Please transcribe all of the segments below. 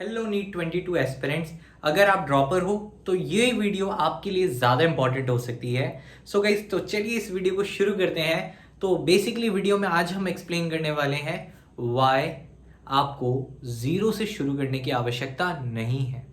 Hello NEET 22 aspirants. अगर आप dropper हो तो ये वीडियो आपके लिए ज़्यादा इंपॉर्टेंट हो सकती है। सो गाइस, तो चलिए इस वीडियो को शुरू करते हैं। तो बेसिकली वीडियो में आज हम एक्सप्लेन करने वाले हैं वाई आपको ज़ीरो से शुरू करने की आवश्यकता नहीं है।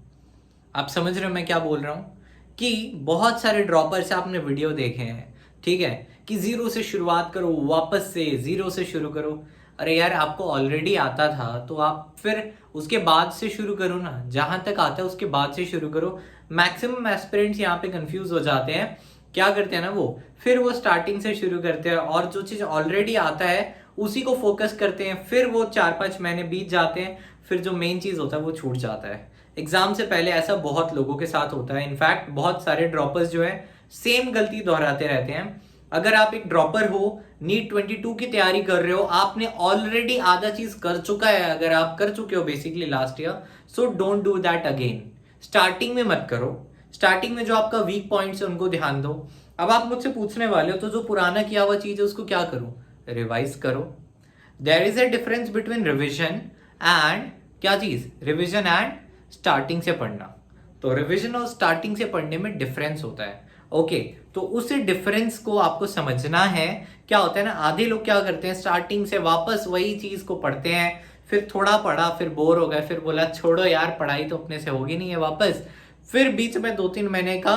आप समझ रहे हो मैं क्या बोल रहा हूँ? कि बहुत सारे ड्रॉपर से आपने वीडियो देखे हैं, ठीक है, कि ज़ीरो से शुरुआत करो, वापस से ज़ीरो से शुरू करो। अरे यार, आपको ऑलरेडी आता था तो आप फिर उसके बाद से शुरू करो ना, जहां तक आता है उसके बाद से शुरू करो। मैक्सिमम एस्पिरेंट्स यहाँ पे कंफ्यूज हो जाते हैं। क्या करते हैं ना, वो फिर वो स्टार्टिंग से शुरू करते हैं और जो चीज़ ऑलरेडी आता है उसी को फोकस करते हैं। फिर वो 4-5 महीने बीत जाते हैं, फिर जो मेन चीज़ होता है वो छूट जाता है। एग्जाम से पहले ऐसा बहुत लोगों के साथ होता है। इनफैक्ट बहुत सारे ड्रॉपर्स जो है सेम गलती दोहराते रहते हैं। अगर आप एक ड्रॉपर हो, नीट 22 की तैयारी कर रहे हो, आपने ऑलरेडी आधा चीज कर चुका है, अगर आप कर चुके हो basically last year, so don't do that again. Starting में मत करो। स्टार्टिंग में जो आपका वीक पॉइंट्स है उनको ध्यान दो। अब आप मुझसे पूछने वाले हो तो जो पुराना किया हुआ चीज है उसको क्या करूं? रिवाइज करो। There is a difference between revision and क्या चीज, रिविजन एंड स्टार्टिंग से पढ़ना। तो रिवीजन और स्टार्टिंग से पढ़ने में डिफरेंस होता है। ओके, तो उस डिफरेंस को आपको समझना है। क्या होता है ना, आधे लोग क्या करते हैं, स्टार्टिंग से वापस वही चीज को पढ़ते हैं, फिर थोड़ा पढ़ा, फिर बोर हो गए, फिर बोला छोड़ो यार, पढ़ाई तो अपने से होगी नहीं है वापस। फिर बीच में 2-3 महीने का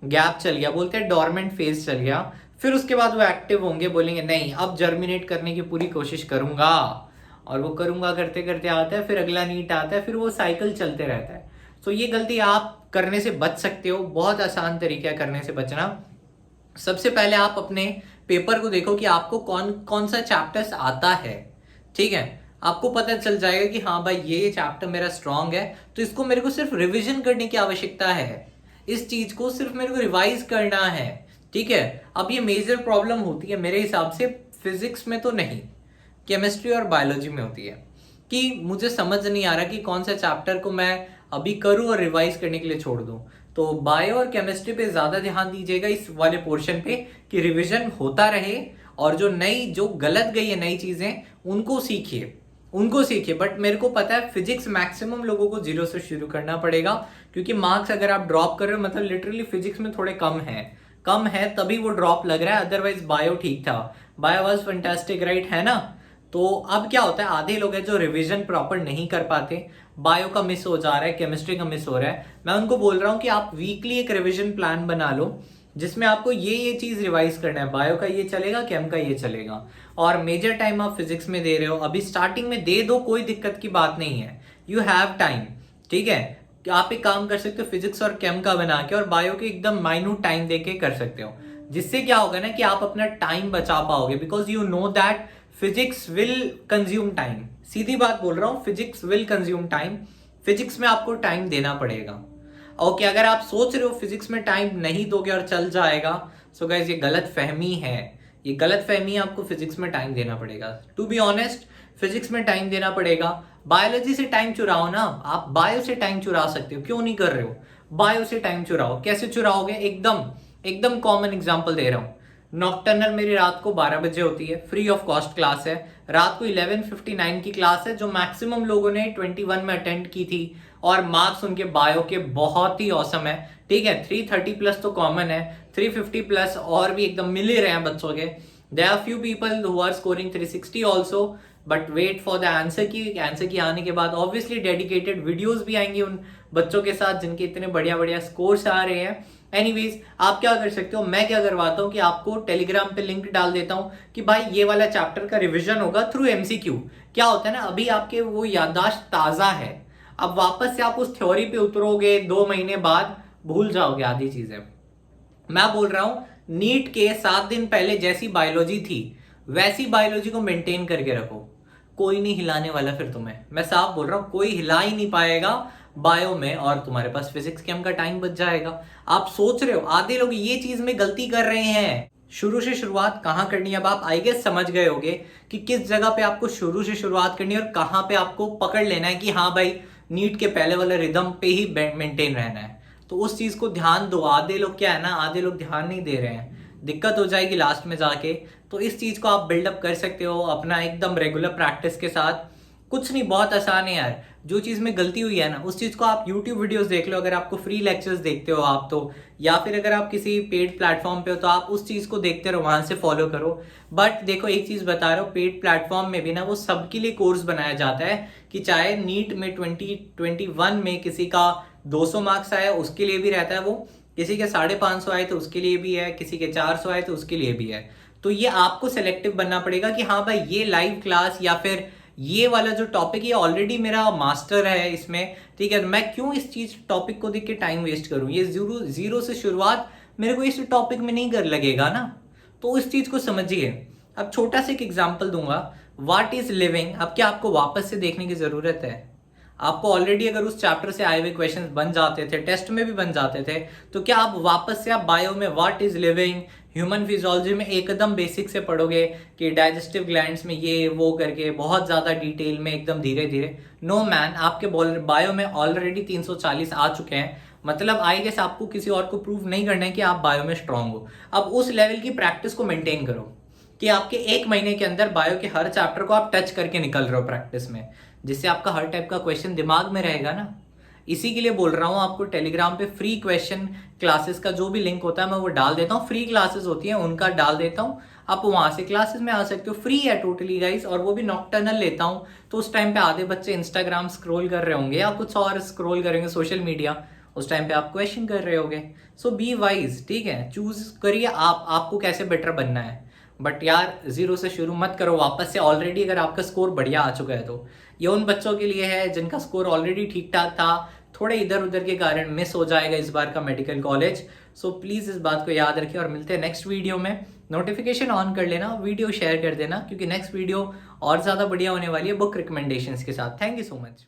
गैप चल गया, बोलते हैं डोरमेंट फेज चल गया। फिर उसके बाद वो एक्टिव होंगे, बोलेंगे नहीं अब जर्मिनेट करने की पूरी कोशिश करूंगा, और वो करूंगा करते करते आता है, फिर अगला नीट आता है, फिर वो साइकिल चलते रहता है। तो ये गलती आप करने से बच सकते हो। बहुत आसान तरीका है करने से बचना। सबसे पहले आप अपने पेपर को देखो कि आपको कौन कौन सा चैप्टर्स आता है, ठीक है। आपको पता चल जाएगा कि हाँ भाई, ये चैप्टर मेरा स्ट्रांग है, तो इसको मेरे को सिर्फ रिवीजन करने की आवश्यकता है। इस चीज को सिर्फ मेरे को रिवाइज करना है, ठीक है। अब ये मेजर प्रॉब्लम होती है मेरे हिसाब से फिजिक्स में तो नहीं, केमिस्ट्री और बायोलॉजी में होती है। कि मुझे समझ नहीं आ रहा कि कौन सा चैप्टर को मैं अभी करूं और रिवाइज करने के लिए छोड़ दूं। तो बायो और केमिस्ट्री पे ज्यादा ध्यान दीजिएगा इस वाले पोर्शन पे, कि रिवीजन होता रहे, और जो नई जो गलत गई है नई चीजें उनको सीखिए, उनको सीखिए। बट मेरे को पता है फिजिक्स मैक्सिमम लोगों को जीरो से शुरू करना पड़ेगा, क्योंकि मार्क्स अगर आप ड्रॉप कर रहे हो मतलब लिटरली फिजिक्स में थोड़े कम है तभी वो ड्रॉप लग रहा है। अदरवाइज बायो ठीक था, बायो वाज फैंटास्टिक, राइट है ना। तो अब क्या होता है, आधे लोग हैं जो रिवीजन प्रॉपर नहीं कर पाते, बायो का मिस हो जा रहा है, केमिस्ट्री का मिस हो रहा है। मैं उनको बोल रहा हूँ कि आप वीकली एक रिवीजन प्लान बना लो, जिसमें आपको ये चीज रिवाइज करना है। बायो का ये चलेगा, केम का ये चलेगा, और मेजर टाइम आप फिजिक्स में दे रहे हो, अभी स्टार्टिंग में दे दो, कोई दिक्कत की बात नहीं है। यू हैव टाइम, ठीक है। कि आप एक काम कर सकते हो, फिजिक्स और केम का बना के और बायो के एकदम माइन्यूट टाइम दे के कर सकते हो। जिससे क्या होगा ना कि आप अपना टाइम बचा पाओगे, because you know that physics will consume time. सीधी बात बोल रहा हूं, physics will consume time. Physics में आपको टाइम देना पड़ेगा। ओके, अगर आप सोच रहे हो फिजिक्स में टाइम नहीं दोगे और चल जाएगा, सो गाइस ये गलत फहमी है। ये गलत फहमी है, आपको फिजिक्स में टाइम देना पड़ेगा। टू बी ऑनेस्ट, फिजिक्स में टाइम देना पड़ेगा। बायोलॉजी से टाइम चुराओ ना, आप बायो से टाइम चुरा सकते हो, क्यों नहीं कर रहे हो? बायो से टाइम चुराओ। कैसे चुराओगे? एकदम एकदम कॉमन एग्जांपल दे रहा हूं। नॉक्टर्नल मेरी रात को 12 बजे होती है, फ्री ऑफ कॉस्ट क्लास है। रात को 11:59 की क्लास है, जो मैक्सिमम लोगों ने 21 में अटेंड की थी, और मार्क्स उनके बायो के बहुत ही औसम है, ठीक है। 330 प्लस तो कॉमन है, 350 प्लस और भी एकदम मिल ही रहे हैं बच्चों के। There are few people who are scoring 360 also, but wait for the answer key आने के बाद ऑब्वियसली डेडिकेटेड वीडियोस भी आएंगी उन बच्चों के साथ जिनके इतने बढ़िया बढ़िया स्कोर्स आ रहे हैं। एनीवेज, आप क्या कर सकते हो, मैं क्या करवाता हूँ कि आपको टेलीग्राम पे लिंक डाल देता हूँ कि भाई ये वाला चैप्टर का रिवीजन होगा थ्रू एमसीक्यू। क्या होता है ना, अभी आपके वो याददाश्त ताजा है, अब वापस से आप उस थ्योरी पे उतरोगे 2 महीने बाद, भूल जाओगे आधी चीजें। मैं बोल रहा हूं नीट के 7 दिन पहले जैसी बायोलॉजी थी वैसी बायोलॉजी को मेंटेन करके रखो। कोई नहीं हिलाने वाला फिर तुम्हें, मैं साफ बोल रहा हूं, कोई हिला ही नहीं पाएगा बायो में, और तुम्हारे पास फिजिक्स केम का टाइम बच जाएगा। आप सोच रहे हो आधे लोग ये चीज में गलती कर रहे हैं। शुरू से शुरुआत कहाँ करनी है, अब आप आई गेस समझ गए होगे कि किस जगह पे आपको शुरू से शुरुआत करनी है और कहाँ पे आपको पकड़ लेना है कि हाँ भाई नीट के पहले वाले रिदम पे ही मेंटेन रहना है। तो उस चीज को ध्यान दो। आधे लोग क्या है ना, आधे लोग ध्यान नहीं दे रहे हैं, दिक्कत हो जाएगी लास्ट में जाके। तो इस चीज को आप बिल्डअप कर सकते हो अपना एकदम रेगुलर प्रैक्टिस के साथ। कुछ नहीं, बहुत आसान है यार। जो चीज़ में गलती हुई है ना, उस चीज़ को आप यूट्यूब वीडियोस देख लो, अगर आपको फ्री लेक्चर्स देखते हो आप तो, या फिर अगर आप किसी पेड प्लेटफॉर्म पे हो तो आप उस चीज़ को देखते रहो, वहां से फॉलो करो। बट देखो एक चीज़ बता रहा हूँ, पेड प्लेटफॉर्म में भी ना वो सबके लिए कोर्स बनाया जाता है कि चाहे नीट में 2021 में किसी का 200 मार्क्स आया उसके लिए भी रहता है वो, किसी के 550 आए तो उसके लिए भी है, किसी के 400 आए तो उसके लिए भी है। तो ये आपको सेलेक्टिव बनना पड़ेगा कि हाँ भाई ये लाइव क्लास या फिर ये वाला जो टॉपिक ये ऑलरेडी मेरा मास्टर है इसमें, ठीक है, मैं क्यों इस चीज टॉपिक को देख के टाइम वेस्ट करूं। ये जीरो जीरो से शुरुआत मेरे को इस टॉपिक में नहीं कर लगेगा ना, तो इस चीज को समझिए। अब छोटा सा एक एग्जांपल दूंगा, व्हाट इज लिविंग। अब क्या आपको वापस से देखने की जरूरत है? आपको ऑलरेडी अगर उस चैप्टर से आए हुए क्वेश्चंस बन जाते थे, टेस्ट में भी बन जाते थे, तो क्या आप वापस से आप बायो में what is living, human physiology में एकदम बेसिक से पढ़ोगे कि डाइजेस्टिव ग्लैंड्स में ये वो करके बहुत ज़्यादा डिटेल में एकदम धीरे धीरे? नो मैन, आपके बायो में ऑलरेडी 340 आ चुके हैं। मतलब आई गेस आपको किसी और को प्रूव नहीं करना है कि आप बायो में स्ट्रांग हो। अब उस लेवल की प्रैक्टिस को मेंटेन करो कि आपके 1 महीने के अंदर बायो के हर चैप्टर को आप टच करके निकल रहे हो प्रैक्टिस में, जिससे आपका हर टाइप का क्वेश्चन दिमाग में रहेगा ना। इसी के लिए बोल रहा हूँ आपको, टेलीग्राम पे फ्री क्वेश्चन क्लासेस का जो भी लिंक होता है मैं वो डाल देता हूँ, फ्री क्लासेस होती हैं उनका डाल देता हूँ, आप वहां से क्लासेस में आ सकते हो, फ्री है टोटली गाइस। और वो भी नॉकटर्नल लेता हूँ, तो उस टाइम पे आधे बच्चे इंस्टाग्राम स्क्रॉल कर रहे होंगे या कुछ और स्क्रॉल करेंगे सोशल मीडिया, उस टाइम पे आप क्वेश्चन कर रहे होगे। सो बी वाइज, ठीक है, चूज करिए आप आपको कैसे बेटर बनना है। बट यार जीरो से शुरू मत करो वापस से, ऑलरेडी अगर आपका स्कोर बढ़िया आ चुका है तो। ये उन बच्चों के लिए है जिनका स्कोर ऑलरेडी ठीक ठाक था, थोड़े इधर उधर के कारण मिस हो जाएगा इस बार का मेडिकल कॉलेज। सो प्लीज़ इस बात को याद रखिए और मिलते हैं नेक्स्ट वीडियो में। नोटिफिकेशन ऑन कर लेना, वीडियो शेयर कर देना, क्योंकि नेक्स्ट वीडियो और ज़्यादा बढ़िया होने वाली है बुक रिकमेंडेशंस के साथ। Thank you so much.